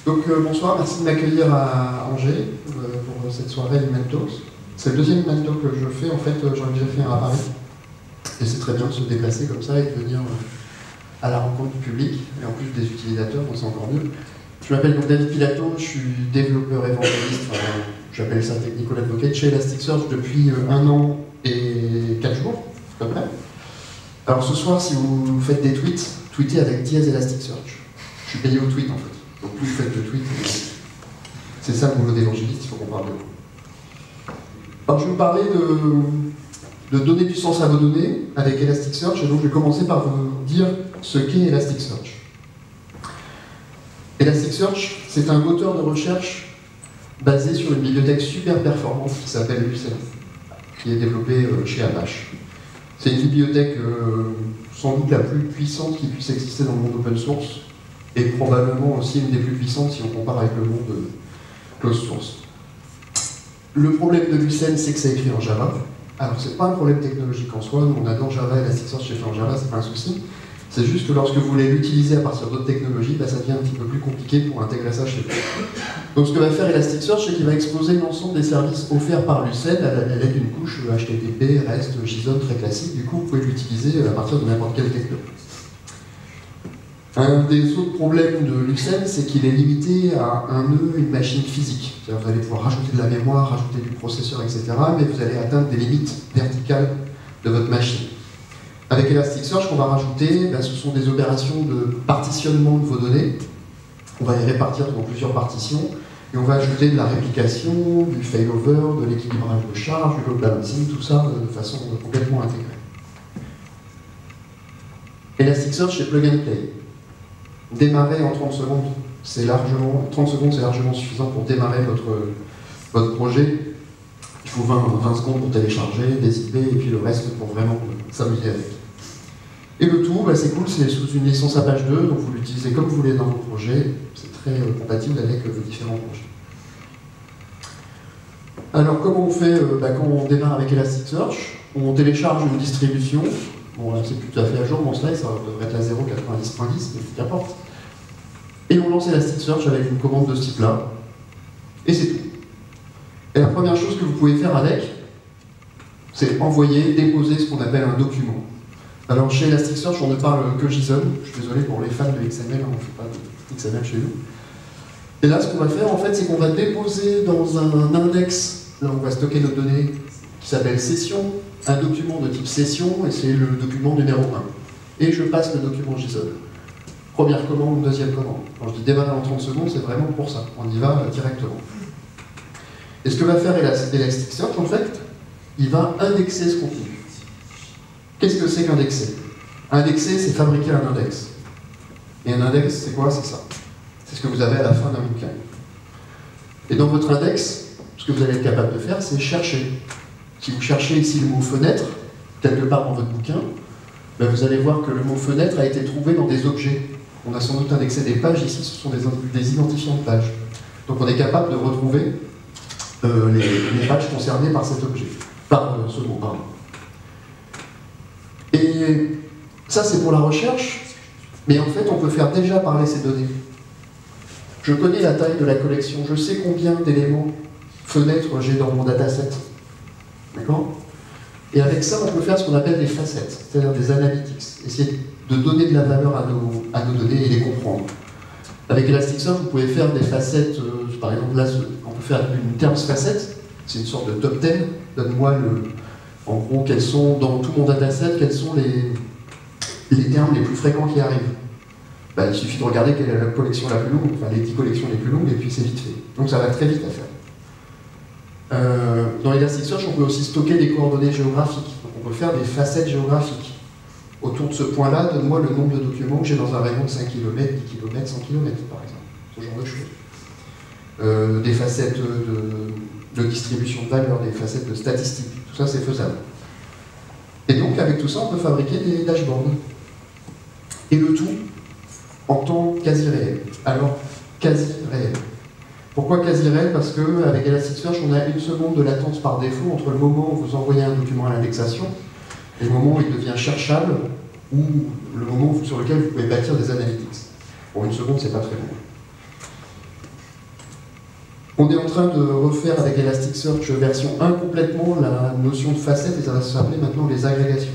Donc bonsoir, merci de m'accueillir à Angers pour cette soirée Human Talks. C'est le deuxième Human Talk que je fais, en fait j'en ai déjà fait un à Paris. Et c'est très bien de se déplacer comme ça et de venir à la rencontre du public, et en plus des utilisateurs, donc c'est encore mieux. Je m'appelle donc David Pilato, je suis développeur évangéliste, j'appelle ça Technical Advocate, chez Elasticsearch depuis 1 an et 4 jours, à peu près. Alors ce soir, si vous faites des tweets, tweetez avec dièse Elasticsearch. Je suis payé au tweet en fait. Donc plus vous faites de tweets, c'est ça le boulot d'évangéliste, il faut qu'on parle de vous. Alors je vais vous parler de donner du sens à vos données avec Elasticsearch, et donc je vais commencer par vous dire ce qu'est Elasticsearch. Elasticsearch, c'est un moteur de recherche basé sur une bibliothèque super performante qui s'appelle Lucene, qui est développée chez Apache. C'est une bibliothèque sans doute la plus puissante qui puisse exister dans le monde open source, et probablement aussi une des plus puissantes si on compare avec le monde closed source. Le problème de Lucene, c'est que c'est écrit en Java. Alors c'est pas un problème technologique en soi, nous on adore Java, Elasticsearch c'est fait en Java, c'est pas un souci. C'est juste que lorsque vous voulez l'utiliser à partir d'autres technologies, ça devient un petit peu plus compliqué pour intégrer ça chez vous. Donc ce que va faire Elasticsearch, c'est qu'il va exposer l'ensemble des services offerts par Lucene à l'aide d'une couche HTTP, REST, JSON très classique. Du coup, vous pouvez l'utiliser à partir de n'importe quelle techno. Un des autres problèmes de Lucene, c'est qu'il est limité à un nœud, une machine physique. C'est-à-dire vous allez pouvoir rajouter de la mémoire, rajouter du processeur, etc. Mais vous allez atteindre des limites verticales de votre machine. Avec Elasticsearch, qu'on va rajouter, ce sont des opérations de partitionnement de vos données. On va les répartir dans plusieurs partitions, et on va ajouter de la réplication, du failover, de l'équilibrage de charge, du load balancing, tout ça de façon complètement intégrée. Elasticsearch, c'est plug and play. Démarrer en 30 secondes, c'est largement suffisant pour démarrer votre projet. Il faut 20 secondes pour télécharger, des IP, et puis le reste pour vraiment s'amuser avec. Et le tout, c'est cool, c'est sous une licence Apache 2, donc vous l'utilisez comme vous voulez dans vos projets, c'est très compatible avec vos différents projets. Alors comment on fait quand on démarre avec Elasticsearch? On télécharge une distribution. Bon, là, c'est plus tout à fait à jour, mon slide, ça devrait être la 0.90.10, mais qu'importe. Et on lance Elasticsearch avec une commande de ce type-là. Et c'est tout. Et la première chose que vous pouvez faire avec, c'est envoyer, déposer ce qu'on appelle un document. Alors chez Elasticsearch, on ne parle que JSON. Je suis désolé pour les fans de XML, on ne fait pas de XML chez nous. Et là, ce qu'on va faire, en fait, c'est qu'on va déposer dans un index, là on va stocker nos données, qui s'appelle session, un document de type session, et c'est le document numéro 1. Et je passe le document JSON. Première commande, deuxième commande. Quand je dis démarrer en 30 secondes, c'est vraiment pour ça. On y va directement. Et ce que va faire Elasticsearch, en fait, il va indexer ce contenu. Qu'est-ce que c'est qu'indexer? Indexer, c'est fabriquer un index. Et un index, c'est quoi? C'est ça. C'est ce que vous avez à la fin d'un bouquin. Et dans votre index, ce que vous allez être capable de faire, c'est chercher. Si vous cherchez ici le mot fenêtre, quelque part dans votre bouquin, vous allez voir que le mot fenêtre a été trouvé dans des objets. On a sans doute indexé des pages, ici ce sont des identifiants de pages. Donc on est capable de retrouver les pages concernées par cet objet. Par ce mot, pardon. Et ça c'est pour la recherche, mais en fait on peut faire déjà parler ces données. Je connais la taille de la collection, je sais combien d'éléments fenêtres j'ai dans mon dataset. D'accord? Et avec ça, on peut faire ce qu'on appelle des facettes, c'est-à-dire des analytics. Essayer de donner de la valeur à nos données et les comprendre. Avec Elasticsearch, vous pouvez faire des facettes, par exemple là, on peut faire une terms facette, c'est une sorte de top 10. Donne-moi en gros, quels sont, dans tout mon dataset, quels sont les termes les plus fréquents qui arrivent. Il suffit de regarder quelle est la collection la plus longue, enfin les 10 collections les plus longues, et puis c'est vite fait. Donc ça va très vite à faire. Dans Elasticsearch, on peut aussi stocker des coordonnées géographiques. Donc on peut faire des facettes géographiques. Autour de ce point-là, donne-moi le nombre de documents que j'ai dans un rayon de 5 km, 10 km, 100 km, par exemple. Ce genre de choses. Des facettes de distribution de valeur, des facettes de statistiques. Tout ça, c'est faisable. Et donc, avec tout ça, on peut fabriquer des dashboards. Et le tout en temps quasi réel. Alors, quasi réel. Pourquoi quasi réel? Parce qu'avec Elasticsearch, on a 1 seconde de latence par défaut entre le moment où vous envoyez un document à l'indexation et le moment où il devient cherchable ou le moment sur lequel vous pouvez bâtir des analytics. Pour 1 seconde, c'est pas très long. On est en train de refaire avec Elasticsearch version 1 complètement la notion de facette et ça va s'appeler maintenant les agrégations.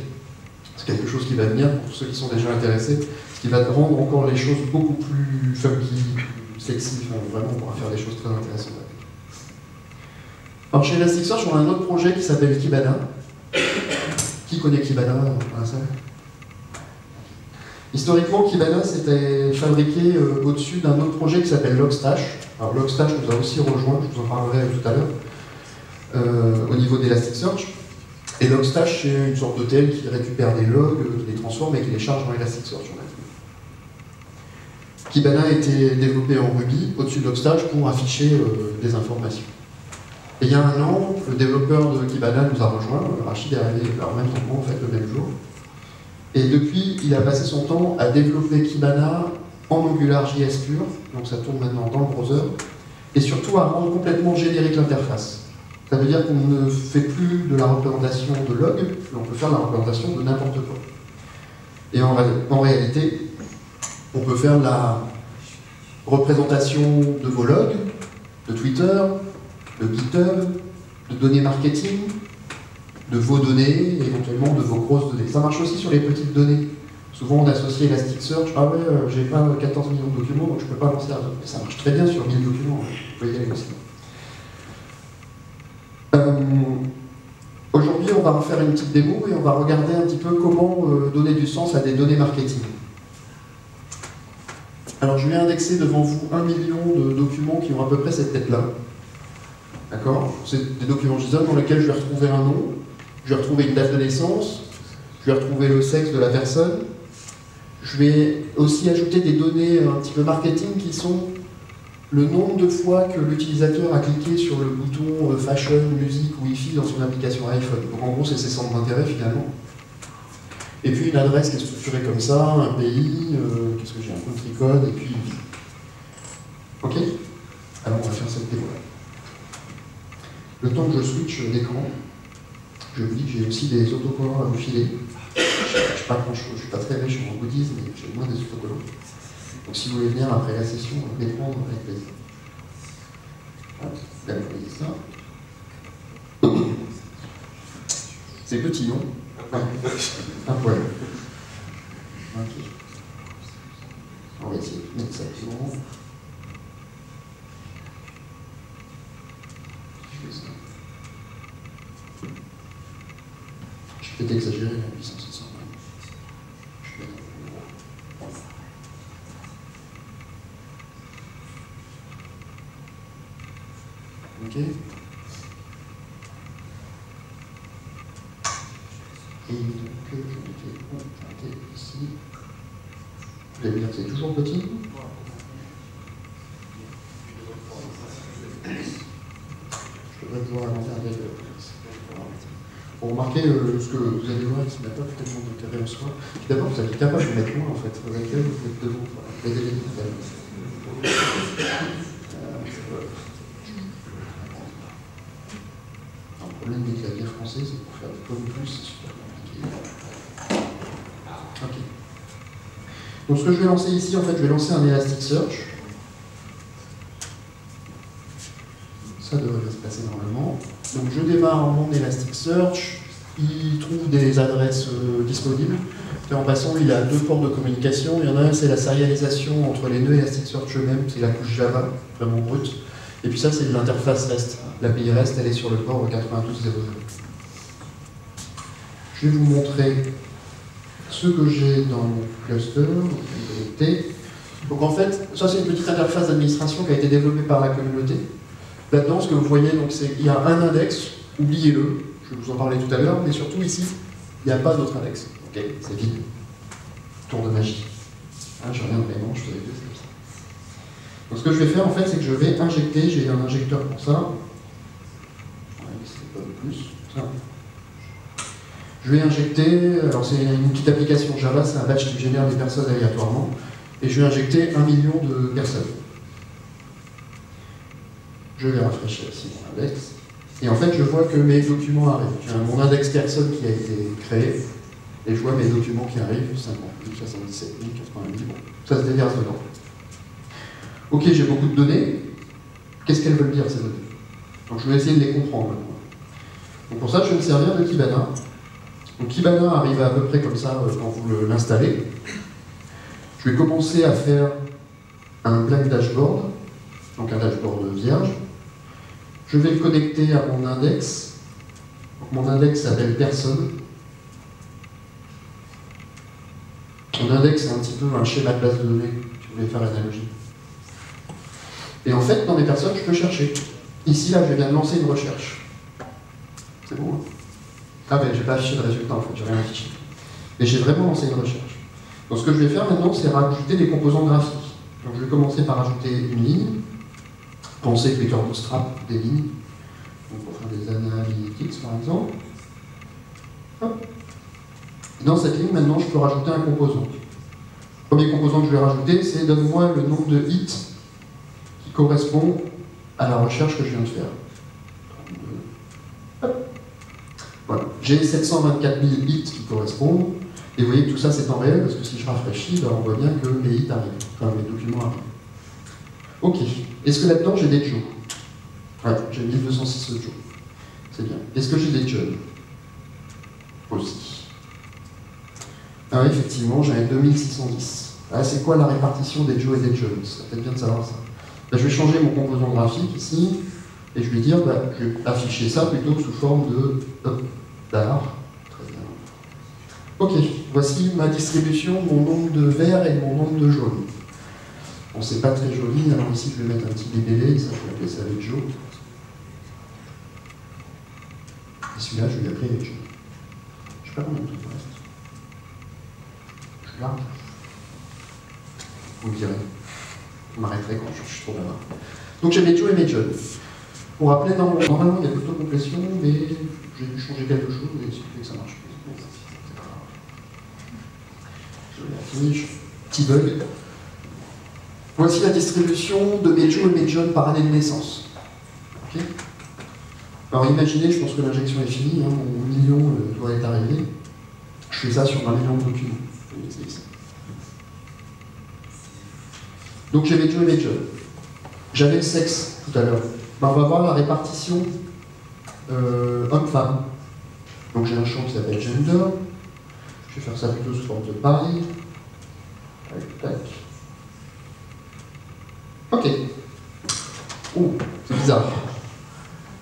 C'est quelque chose qui va venir pour tous ceux qui sont déjà intéressés, ce qui va rendre encore les choses beaucoup plus funky, plus sexy, enfin, vraiment on pourra faire des choses très intéressantes avec. Alors chez Elasticsearch, on a un autre projet qui s'appelle Kibana. Qui connaît Kibana dans la salle? Historiquement, Kibana s'était fabriqué au-dessus d'un autre projet qui s'appelle Logstash. Alors Logstash nous a aussi rejoint, je vous en parlerai tout à l'heure, au niveau d'Elasticsearch. Et Logstash, c'est une sorte d'ETL qui récupère des logs, qui les transforme et qui les charge dans Elasticsearch. Kibana a été développé en Ruby au-dessus de Logstash pour afficher des informations. Et il y a un an, le développeur de Kibana nous a rejoint, Rachid est arrivé en même temps, en fait, le même jour. Et depuis, il a passé son temps à développer Kibana en AngularJS pur, donc ça tourne maintenant dans le browser, et surtout à rendre complètement générique l'interface. Ça veut dire qu'on ne fait plus de la représentation de log, mais on peut faire la représentation de n'importe quoi. Et en réalité, on peut faire la représentation de vos logs, de Twitter, de GitHub, de données marketing, de vos données, éventuellement de vos grosses données. Ça marche aussi sur les petites données. Souvent on associe Elasticsearch, ah ouais, j'ai pas 14 millions de documents, donc je peux pas lancer la donne. Ça marche très bien sur 1000 documents, vous pouvez y aller aussi. Aujourd'hui, on va refaire une petite démo et on va regarder un petit peu comment donner du sens à des données marketing. Alors je vais indexer devant vous 1 million de documents qui ont à peu près cette tête-là. D'accord? C'est des documents JSON dans lesquels je vais retrouver un nom, je vais retrouver une date de naissance, je vais retrouver le sexe de la personne. Je vais aussi ajouter des données un petit peu marketing qui sont le nombre de fois que l'utilisateur a cliqué sur le bouton Fashion, Musique ou Wi-Fi dans son application iPhone. Donc en gros, c'est ses centres d'intérêt finalement. Et puis une adresse qui est structurée comme ça, un pays, qu'est-ce que j'ai, un country code, et puis... Ok? Alors on va faire cette démo-là. Le temps que je switch d'écran, je vous dis que j'ai aussi des autocollants à vous filer. Je n'ai pas grand-chose, je ne suis pas très riche en goodies, mais j'ai moins des autocollants. Donc si vous voulez venir après la session, vous pouvez les prendre avec plaisir. Voilà, vous voyez ça. C'est petit, non? Un poil. Ok. On va essayer de mettre ça devant. Je vais peut-être exagérer la puissance de ça. Ok. Et donc, je vais ici. Vous allez me dire que c'est toujours petit. Je devrais pouvoir inventer un diagramme. Pour remarquer ce que vous allez voir, qui n'a pas tellement d'intérêt en soi. D'abord, vous êtes capable de mettre loin, en fait. Vous êtes devant. Vous avez des le problème des claviers français, c'est pour faire du comme plus, c'est super compliqué. Ok. Donc ce que je vais lancer ici, en fait, je vais lancer un Elasticsearch. Ça devrait se passer normalement. Donc je démarre mon Elasticsearch, il trouve des adresses disponibles. Et en passant, il a deux ports de communication. Il y en a un, c'est la serialisation entre les nœuds Elasticsearch eux-mêmes, c'est la couche Java, vraiment brute. Et puis ça, c'est de l'interface REST. L'API REST, elle est sur le port 92.0.0. Je vais vous montrer ce que j'ai dans mon cluster connecté. Donc en fait, ça c'est une petite interface d'administration qui a été développée par la communauté. Là-dedans, ce que vous voyez, il y a un index, oubliez-le, je vais vous en parler tout à l'heure, mais surtout ici, il n'y a pas d'autre index. Ok, c'est vide. Tour de magie. Hein, je reviendrai, non, je faisais que c'est comme ça. Donc ce que je vais faire en fait, c'est que je vais injecter, j'ai un injecteur pour ça. C'est pas de plus, ça. Je vais injecter, alors c'est une petite application Java, c'est un batch qui génère des personnes aléatoirement, et je vais injecter 1 million de personnes. Je vais rafraîchir ici mon index, et en fait je vois que mes documents arrivent. J'ai mon index personne qui a été créé, et je vois mes documents qui arrivent, 50 000, 77 000, 80 000, bon, ça se déverse dedans. Ok, j'ai beaucoup de données, qu'est-ce qu'elles veulent dire ces données. Donc je vais essayer de les comprendre maintenant. Donc pour ça, je vais me servir de Kibana. Donc Kibana arrive à peu près comme ça quand vous l'installez. Je vais commencer à faire un blank dashboard, donc un dashboard vierge. Je vais le connecter à mon index. Donc mon index s'appelle personne. Mon index, c'est un petit peu un schéma de base de données, si vous voulez faire l'analogie. Et en fait, dans mes personnes, je peux chercher. Ici, là, je viens de lancer une recherche. C'est bon, hein? Ah ben, j'ai pas affiché de résultat, en fait, j'ai rien affiché. Mais j'ai vraiment lancé une recherche. Donc ce que je vais faire maintenant, c'est rajouter des composants graphiques. Donc je vais commencer par ajouter une ligne. Pensez que les cœurs bootstrap des lignes. Donc pour faire des analytics, par exemple. Hop. Dans cette ligne, maintenant, je peux rajouter un composant. Le premier composant que je vais rajouter, c'est donne-moi le nombre de hits qui correspond à la recherche que je viens de faire. Hop. Voilà. J'ai 724 000 hits qui correspondent. Et vous voyez que tout ça, c'est en réel, parce que si je rafraîchis, ben, on voit bien que les hits arrivent. Enfin, les documents arrivent. Ok. Est-ce que là-dedans, j'ai des Joe? Ouais, j'ai 1206 Joe. C'est bien. Est-ce que j'ai des John? Aussi. Ah oui, effectivement, j'ai 2610. Ah, c'est quoi la répartition des Joe et des John? Ça peut être bien de savoir ça. Là, je vais changer mon composant graphique ici, et je vais dire, bah, je vais afficher ça plutôt sous forme de d'art. Très bien. Ok, voici ma distribution, mon nombre de verts et mon nombre de jaunes. Bon, c'est pas très joli, alors ici je vais mettre un petit libellé, ça je vais appeler ça avec Joe. Et celui-là, je vais l'appeler avec Joe. Je sais pas combien de temps il reste. Je garde. Vous me direz. Vous m'arrêterez quand je suis trop là-bas. Donc j'ai mes Joe et mes John. Pour rappeler, normalement il y a l'autocomplétion, mais j'ai dû changer quelque chose et c'est fait que ça marche plus. C'est pas grave. Je l'affiche. Petit bug. Voici la distribution de mes Joe et mes John par année de naissance. Okay. Alors imaginez, je pense que l'injection est finie, hein, mon million doit être arrivé. Je fais ça sur 1 million de documents. Donc j'ai mes Joe et mes John. J'avais le sexe tout à l'heure. Ben, on va voir la répartition homme-femme. Donc j'ai un champ qui s'appelle gender. Je vais faire ça plutôt sous forme de pari. Tac. Ok. Oh, c'est bizarre.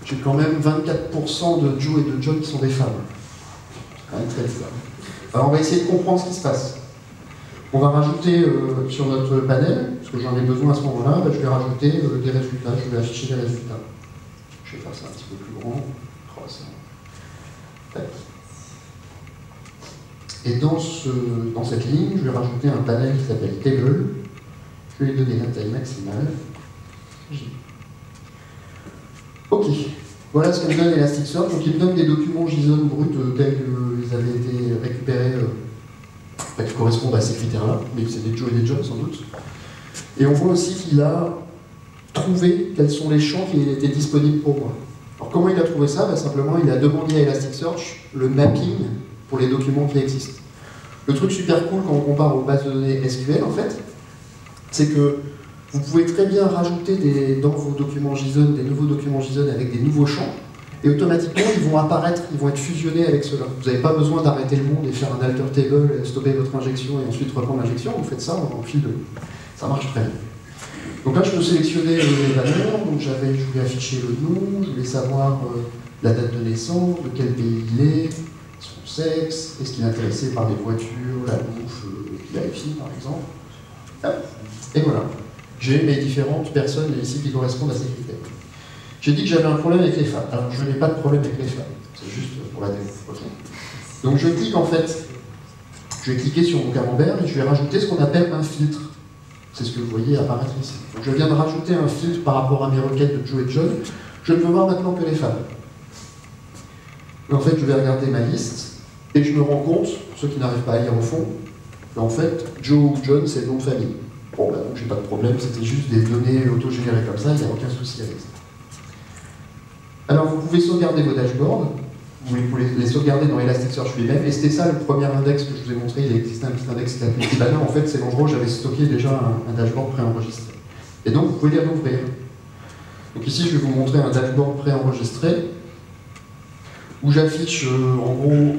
J'ai quand même 24% de Joe et de John qui sont des femmes. C'est quand même très bizarre. Alors on va essayer de comprendre ce qui se passe. On va rajouter sur notre panel, parce que j'en ai besoin à ce moment-là, je vais rajouter des résultats, je vais afficher les résultats. Je vais faire ça un petit peu plus grand. 300. Tac. Et dans cette ligne, je vais rajouter un panel qui s'appelle Table. Je vais lui donner la taille maximale. Ok. Voilà ce que me donne Elasticsearch. Donc il me donne des documents JSON bruts tels qu'ils avaient été récupérés, qui correspondent à ces critères-là, mais c'est des Joe et des John sans doute. Et on voit aussi qu'il a trouvé quels sont les champs qui étaient disponibles pour moi. Alors comment il a trouvé ça? Simplement, il a demandé à Elasticsearch le mapping pour les documents qui existent. Le truc super cool quand on compare aux bases de données SQL, en fait, c'est que vous pouvez très bien rajouter dans vos documents JSON des nouveaux documents JSON avec des nouveaux champs, et automatiquement ils vont apparaître, ils vont être fusionnés avec ceux-là. Vous n'avez pas besoin d'arrêter le monde et faire un alter table, stopper votre injection et ensuite reprendre l'injection, vous faites ça en fil de l'eau. Ça marche très bien. Donc là je peux sélectionner les valeurs, donc je voulais afficher le nom, je voulais savoir la date de naissance, de quel pays il est, son sexe, est-ce qu'il est intéressé par les voitures, la bouffe, qu'il a filles par exemple. Et voilà. J'ai mes différentes personnes ici qui correspondent à ces critères. J'ai dit que j'avais un problème avec les femmes. Alors je n'ai pas de problème avec les femmes, c'est juste pour la démo. Okay. Donc je clique en fait, je vais cliquer sur mon camembert et je vais rajouter ce qu'on appelle un filtre. C'est ce que vous voyez apparaître ici. Donc je viens de rajouter un filtre par rapport à mes requêtes de Joe et John. Je ne veux voir maintenant que les femmes. Et en fait, je vais regarder ma liste et je me rends compte, pour ceux qui n'arrivent pas à lire au fond, qu'en fait, Joe ou John, c'est le nom de famille. Bon, bah, donc j'ai pas de problème, c'était juste des données autogénérées comme ça, il n'y a aucun souci avec ça. Alors vous pouvez sauvegarder vos dashboards, vous pouvez les sauvegarder dans Elasticsearch lui-même, et c'était ça le premier index que je vous ai montré, il existait un petit index qui s'appelait Kibana, en fait c'est l'endroit où j'avais stocké déjà un dashboard préenregistré. Et donc vous pouvez les rouvrir. Donc ici, je vais vous montrer un dashboard préenregistré où j'affiche, en gros,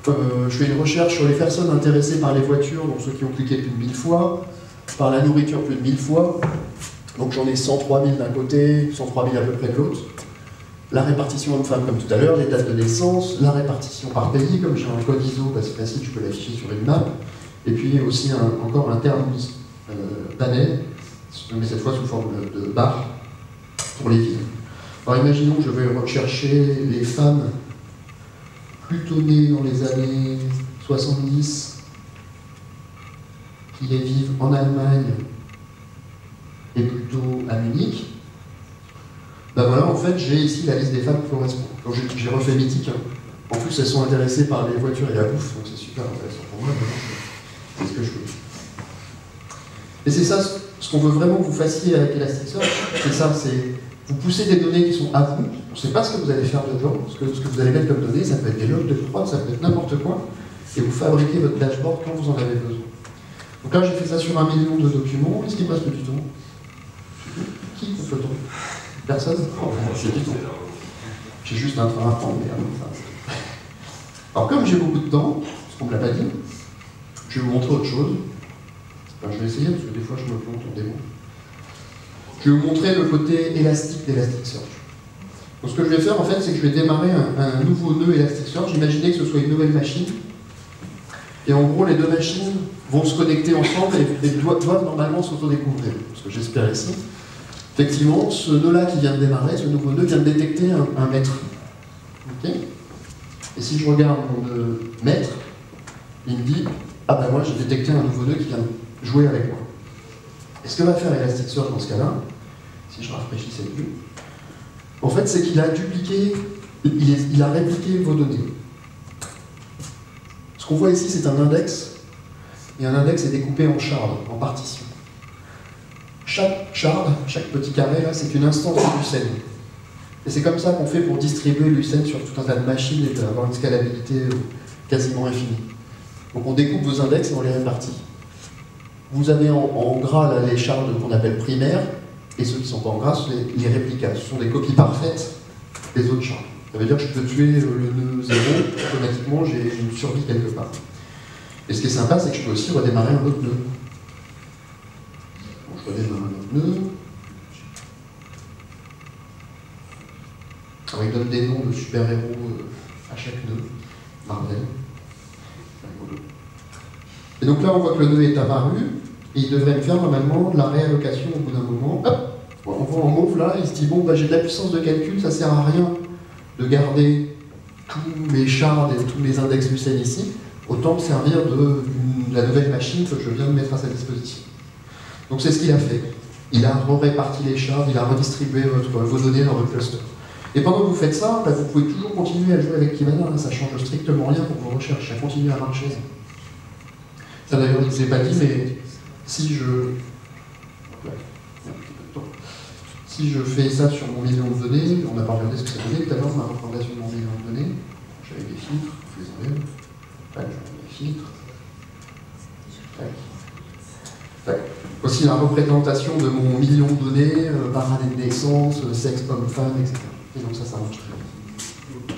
je fais une recherche sur les personnes intéressées par les voitures, donc ceux qui ont cliqué plus de 1000 fois, par la nourriture plus de 1000 fois. Donc j'en ai 103 000 d'un côté, 103 000 à peu près de l'autre. La répartition homme-femme comme tout à l'heure, les dates de naissance, la répartition par pays, comme j'ai un code ISO, bah c'est facile, je peux l'afficher sur une map. Et puis aussi encore un terme panel, mais cette fois sous forme de barre pour les villes. Alors imaginons que je vais rechercher les femmes plutôt nées dans les années 70 qui vivent en Allemagne et plutôt à Munich. Ben voilà, en fait, j'ai ici la liste des femmes qui correspondent. Donc j'ai refait mythique. En plus, elles sont intéressées par les voitures et la bouffe, donc c'est super intéressant pour moi. C'est ce que je veux. Et c'est ça, ce qu'on veut vraiment que vous fassiez avec Elasticsearch, c'est ça, c'est vous poussez des données qui sont à vous. On ne sait pas ce que vous allez faire dedans, ce que vous allez mettre comme données, ça peut être des logs de prod, ça peut être n'importe quoi, et vous fabriquez votre dashboard quand vous en avez besoin. Donc là, j'ai fait ça sur 1 million de documents. Est-ce qu'il passe le Python? Qui passe le temps? Personne? C'est Python. J'ai juste un train à prendre, mais alors comme j'ai beaucoup de temps, parce qu'on ne me l'a pas dit, je vais vous montrer autre chose. Enfin, je vais essayer, parce que des fois je me plante en démo. Je vais vous montrer le côté élastique d'Elasticsearch. Donc ce que je vais faire en fait, c'est que je vais démarrer un nouveau nœud Elasticsearch. Imaginez que ce soit une nouvelle machine. Et en gros, les deux machines vont se connecter ensemble et doivent normalement s'autodécouvrir. Ce que j'espère ici. Effectivement, ce nœud-là qui vient de démarrer, ce nouveau nœud vient de détecter un maître. Okay, et si je regarde mon maître, il me dit « Ah ben moi j'ai détecté un nouveau nœud qui vient de jouer avec moi ». Et ce que va faire Elasticsearch dans ce cas-là, si je rafraîchis cette vue, en fait c'est qu'il a dupliqué, il a répliqué vos données. Ce qu'on voit ici c'est un index, et un index est découpé en shards, en partitions. Chaque shard, chaque petit carré là, c'est une instance de Lucene. Et c'est comme ça qu'on fait pour distribuer Lucene sur tout un tas de machines et avoir une scalabilité quasiment infinie. Donc on découpe vos index et on les répartit. Vous avez en gras là, les shards qu'on appelle primaires, et ceux qui ne sont pas en gras, sont les réplicas. Ce sont des copies parfaites des autres shards. Ça veut dire que je peux tuer le nœud 0, automatiquement j'ai une survie quelque part. Et ce qui est sympa, c'est que je peux aussi redémarrer un autre nœud. Donc je redémarre un autre nœud. Alors il donne des noms de super-héros à chaque nœud. Marvel. Et donc là, on voit que le nœud est apparu, et il devrait me faire normalement de la réallocation au bout d'un moment. Hop, on voit en mauve là, il se dit bon, bah, j'ai de la puissance de calcul, ça sert à rien de garder tous mes shards et tous mes index Lucene ici, autant me servir de la nouvelle machine que je viens de mettre à sa disposition. Donc c'est ce qu'il a fait. Il a réparti les shards, il a redistribué vos données dans votre cluster. Et pendant que vous faites ça, bah, vous pouvez toujours continuer à jouer avec Kibana, hein, ça change strictement rien pour vos recherches, ça continue à marcher. Ça d'ailleurs, je ne vous ai pas dit, mais si je fais ça sur mon million de données, on n'a pas regardé ce que ça donnait tout à l'heure, ma représentation de mon million de données, j'avais des filtres, je les enlève, tac, j'enlève les filtres, tac, tac. Aussi la représentation de mon million de données par année de naissance, sexe, homme, femme, etc. Et donc ça marche très bien.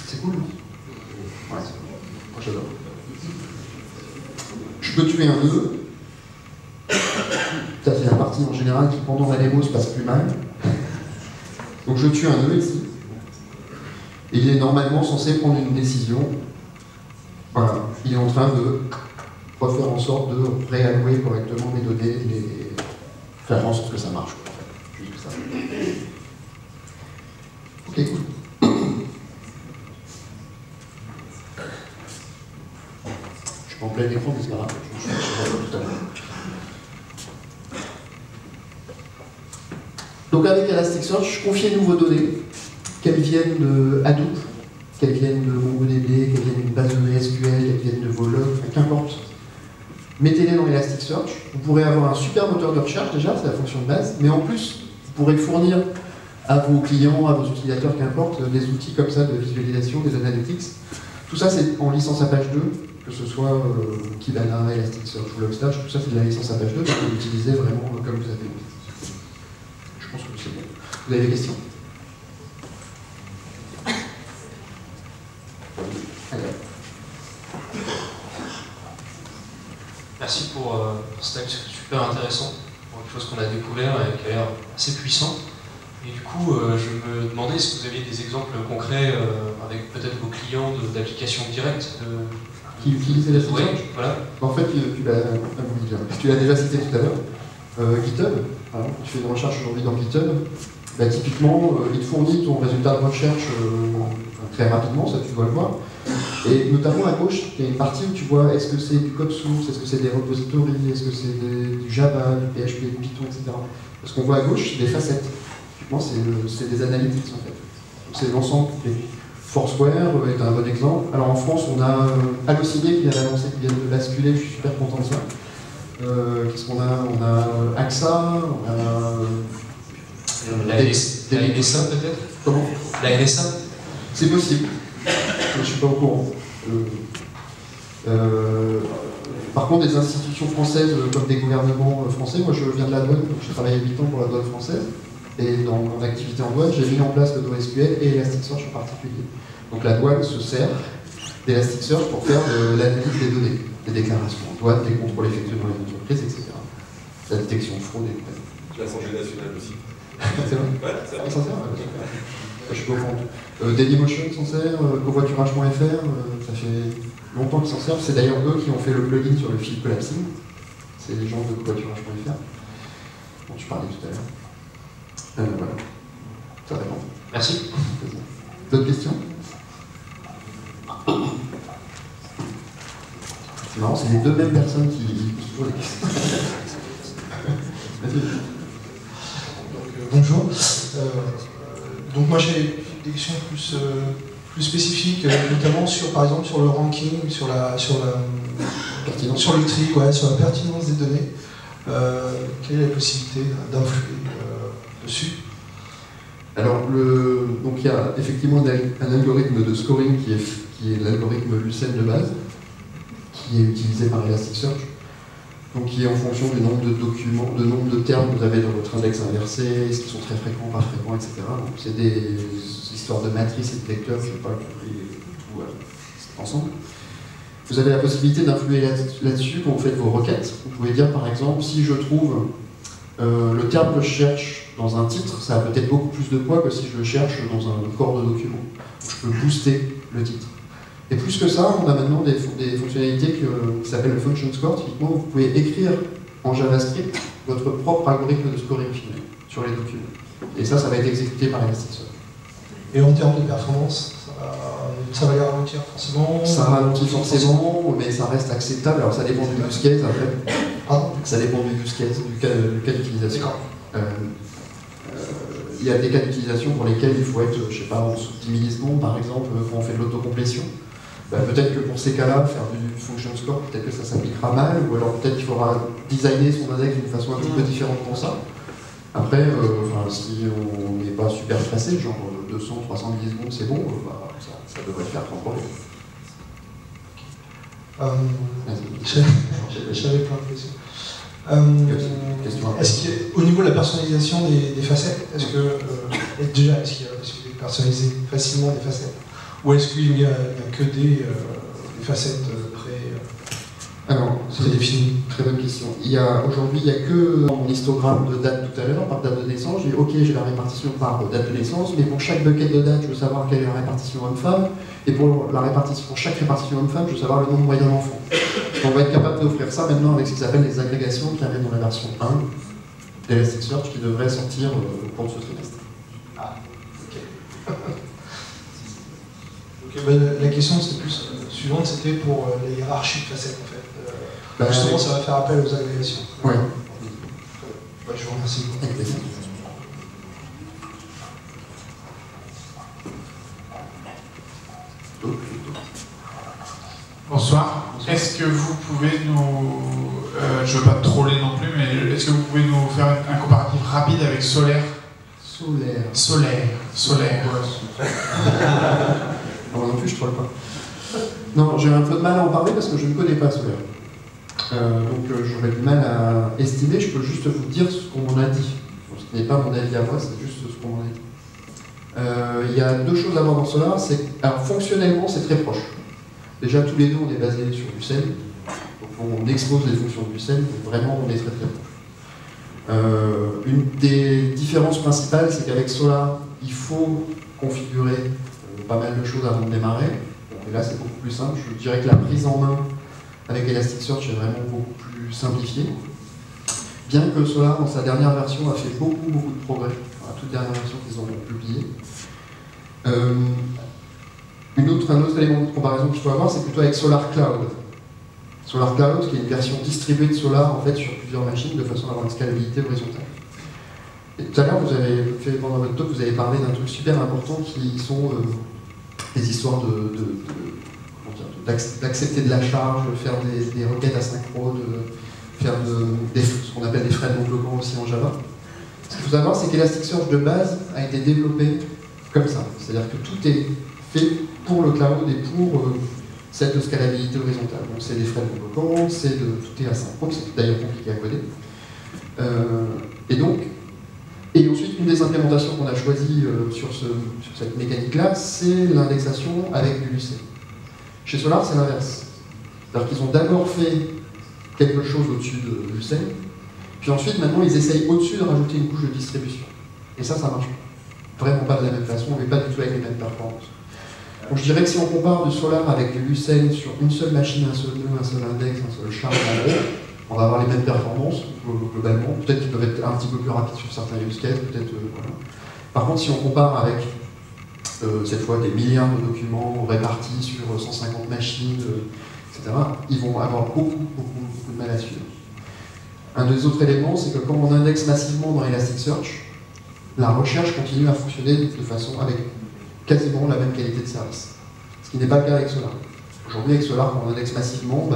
C'est cool, non? Ouais, c'est cool. Moi j'adore. Je peux tuer un nœud. Ça c'est la partie en général qui pendant la démo se passe plus mal. Donc je tue un nœud ici. Et il est normalement censé prendre une décision. Voilà. Il est en train de refaire en sorte de réallouer correctement mes données et faire en sorte que ça marche. Juste ça. Ok, cool. Je suis en plein écran, mais c'est pas grave. Je suis tout à l'heure. Donc avec Elasticsearch, confiez-nous vos données, qu'elles viennent de Hadoop, qu'elles viennent de MongoDB, qu'elles viennent d'une base de SQL, qu'elles viennent de vos logs, qu'importe. Mettez-les dans Elasticsearch. Vous pourrez avoir un super moteur de recherche déjà, c'est la fonction de base, mais en plus, vous pourrez fournir à vos clients, à vos utilisateurs, qu'importe, des outils comme ça de visualisation, des analytics. Tout ça, c'est en licence Apache 2, que ce soit Kibana, Elasticsearch ou Logstash, tout ça c'est de la licence Apache 2, donc vous l'utilisez vraiment comme vous avez envie. Je pense que c'est bon. Vous avez des questions? Merci pour ce texte super intéressant, pour quelque chose qu'on a découvert et qui a l'air assez puissant. Et du coup, je me demandais si vous aviez des exemples concrets avec peut-être vos clients d'applications directes qui utilisent Elasticsearch. Oui, voilà. En fait, tu l'as déjà cité tout à l'heure. GitHub, tu fais une recherche aujourd'hui dans GitHub, bah, typiquement, il te fournit ton résultat de recherche très rapidement, ça tu dois le voir. Et notamment à gauche, il y a une partie où tu vois est-ce que c'est du code source, est-ce que c'est des repositories, est-ce que c'est du Java, du PHP, du Python, etc. Parce qu'on voit à gauche, c'est des facettes. Typiquement, c'est des analytics en fait. C'est l'ensemble complet. Foursquare est un bon exemple. Alors en France, on a Allociné qui vient d'annoncer, qui vient de basculer, je suis super content de ça. Qu'est-ce qu'on a? On a AXA, on a... la NSA peut-être? Comment? La NSA? C'est possible. Je ne suis pas au courant. Par contre, des institutions françaises comme des gouvernements français, moi je viens de la douane, donc j'ai travaillé 8 ans pour la douane française, et dans mon activité en douane, j'ai mis en place le NoSQL et Elasticsearch en particulier. Donc la douane se sert d'Elasticsearch pour faire de l'analyse des données, des déclarations en douane, des contrôles effectués dans les entreprises, etc. La détection de fraude et tout. L'Assemblée nationale aussi. C'est vrai? Ouais, c'est vrai. Ils s'en servent? Je suis pas au courant. Dailymotion s'en sert, covoiturage.fr, ça fait longtemps qu'ils s'en servent. C'est d'ailleurs eux qui ont fait le plugin sur le fil collapsing. C'est les gens de covoiturage.fr dont tu parlais tout à l'heure. Voilà. Ça répond. Merci. D'autres questions? C'est marrant, c'est les deux mêmes personnes qui posent toujours les questions. Vas-y. Bonjour. Donc moi j'ai des questions plus spécifiques, notamment sur, par exemple, sur le ranking, sur le tri, ouais, sur la pertinence des données. Quelle est la possibilité d'influer dessus? Alors, donc il y a effectivement un algorithme de scoring qui est l'algorithme Lucene de base, qui est utilisé par Elasticsearch. Donc qui est en fonction du nombre de documents, du nombre de termes que vous avez dans votre index inversé, est-ce qu'ils sont très fréquents, pas fréquents, etc. Donc c'est des histoires de matrices et de vecteurs, je ne vais pas compris tout ensemble. Vous avez la possibilité d'influer là-dessus quand vous faites vos requêtes. Vous pouvez dire par exemple, si je trouve le terme que je cherche dans un titre, ça a peut-être beaucoup plus de poids que si je le cherche dans un corps de document. Je peux booster le titre. Et plus que ça, on a maintenant des fonctionnalités qui s'appellent le function score. Typiquement, vous pouvez écrire en JavaScript votre propre algorithme de scoring final sur les documents. Et ça va être exécuté par Elasticsearch. Et en termes de performance, ça va les ralentir forcément? Ça ralentit forcément, mais ça reste acceptable. Alors ça dépend du use case après. Pardon? Ça dépend du use case, du cas d'utilisation. Il y a des cas d'utilisation pour lesquels il faut être, je sais pas, en dessous de 10 millisecondes, par exemple, quand on fait de l'autocomplétion. Peut-être que pour ces cas-là, faire du function score, peut-être que ça s'appliquera mal, ou alors peut-être qu'il faudra designer son index d'une façon un petit peu différente pour ça. Après, si on n'est pas super stressé, genre 200, 300 millisecondes, c'est bon, ça devrait le faire sans problème. J'avais plein de questions. Est-ce qu'au niveau de la personnalisation des facettes, est-ce qu'il y a la possibilité de personnaliser facilement des facettes? Ou est-ce qu'il n'y a que des facettes prédéfinies? Très bonne question. Aujourd'hui, il n'y a que mon histogramme de date tout à l'heure, par date de naissance. J'ai OK, j'ai la répartition par date de naissance, mais pour chaque bucket de date, je veux savoir quelle est la répartition homme-femme, et pour chaque répartition homme-femme, je veux savoir le nombre moyen d'enfants. On va être capable d'offrir ça maintenant avec ce qui s'appelle les agrégations qui arrivent dans la version 1 d'Elasticsearch qui devrait sortir au cours de ce trimestre. Ah, ok. La question c'était plus suivante, c'était pour les hiérarchies de facettes en fait. Justement, ça va faire appel aux agrégations. Oui. Je vous remercie. Avec plaisir. Bonsoir. Est-ce que vous pouvez nous... je ne veux pas troller non plus, mais est-ce que vous pouvez nous faire un comparatif rapide avec Solaire? Solaire. Non, non plus, je ne troll pas. Non, j'ai un peu de mal à en parler parce que je ne connais pas Solaire. Donc j'aurais du mal à estimer, je peux juste vous dire ce qu'on m'en a dit. Ce n'est pas mon avis à moi, c'est juste ce qu'on m'en a dit. Il y a deux choses à voir dans Solar. Alors fonctionnellement, c'est très proche. Déjà, tous les deux, on est basé sur du SEM. Donc on expose les fonctions du SEM, donc vraiment, on est très très proche. Une des différences principales, c'est qu'avec Solar, il faut configurer pas mal de choses avant de démarrer. Et là, c'est beaucoup plus simple. Je dirais que la prise en main avec Elasticsearch est vraiment beaucoup plus simplifiée. Bien que Solar, dans sa dernière version, a fait beaucoup de progrès. Dans la toute dernière version qu'ils ont publiée. Un autre élément de comparaison qu'il faut avoir, c'est plutôt avec Solar Cloud. Solar Cloud, qui est une version distribuée de Solar en fait, sur plusieurs machines, de façon à avoir une scalabilité horizontale. Et tout à l'heure, vous avez fait, pendant votre talk, vous avez parlé d'un truc super important qui sont les histoires d'accepter de la charge, faire des requêtes asynchrone, faire ce qu'on appelle des threads non bloquants aussi en Java. Ce qu'il faut savoir, c'est qu'Elasticsearch de base a été développé comme ça. C'est-à-dire que tout est fait pour le cloud et pour cette scalabilité horizontale. Donc c'est des threads non bloquants, tout est asynchrone, c'est d'ailleurs compliqué à coder. Et ensuite, une des implémentations qu'on a choisies sur cette mécanique-là, c'est l'indexation avec du Lucene. Chez Solar, c'est l'inverse. C'est-à-dire qu'ils ont d'abord fait quelque chose au-dessus de Lucene, puis ensuite, maintenant, ils essayent au-dessus de rajouter une couche de distribution. Et ça marche pas. Vraiment pas de la même façon, on ne met pas du tout avec les mêmes performances. Donc je dirais que si on compare du Solar avec du Lucene sur une seule machine, un seul nœud, un seul index, un seul char, on va avoir les mêmes performances, globalement. Peut-être qu'ils peuvent être un petit peu plus rapides sur certains use cases, peut-être. Voilà. Par contre, si on compare avec, cette fois, des milliards de documents répartis sur 150 machines, etc., ils vont avoir beaucoup de mal à suivre. Un des autres éléments, c'est que quand on indexe massivement dans Elasticsearch, la recherche continue à fonctionner de façon avec quasiment la même qualité de service. Ce qui n'est pas le cas avec Solar. Aujourd'hui, avec Solar, quand on indexe massivement,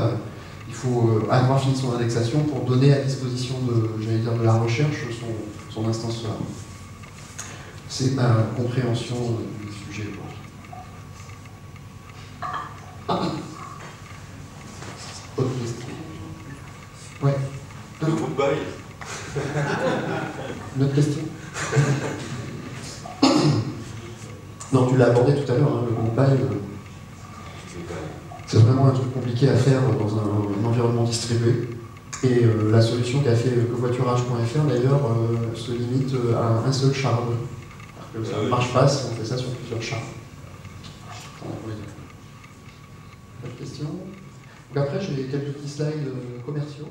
il faut avoir fini son indexation pour donner à disposition de la recherche son instance Solar. C'est ma compréhension du sujet. Autre question? Ouais. Le groupe bail. Une autre question? Non, tu l'as abordé tout à l'heure, hein, le groupe bail. C'est vraiment un truc compliqué à faire dans un environnement distribué. Et la solution qu'a fait covoiturage.fr d'ailleurs se limite à un seul char. Parce que ça ne marche pas si on fait ça sur plusieurs chars. Pas de questions? Donc après, j'ai quelques petits slides commerciaux.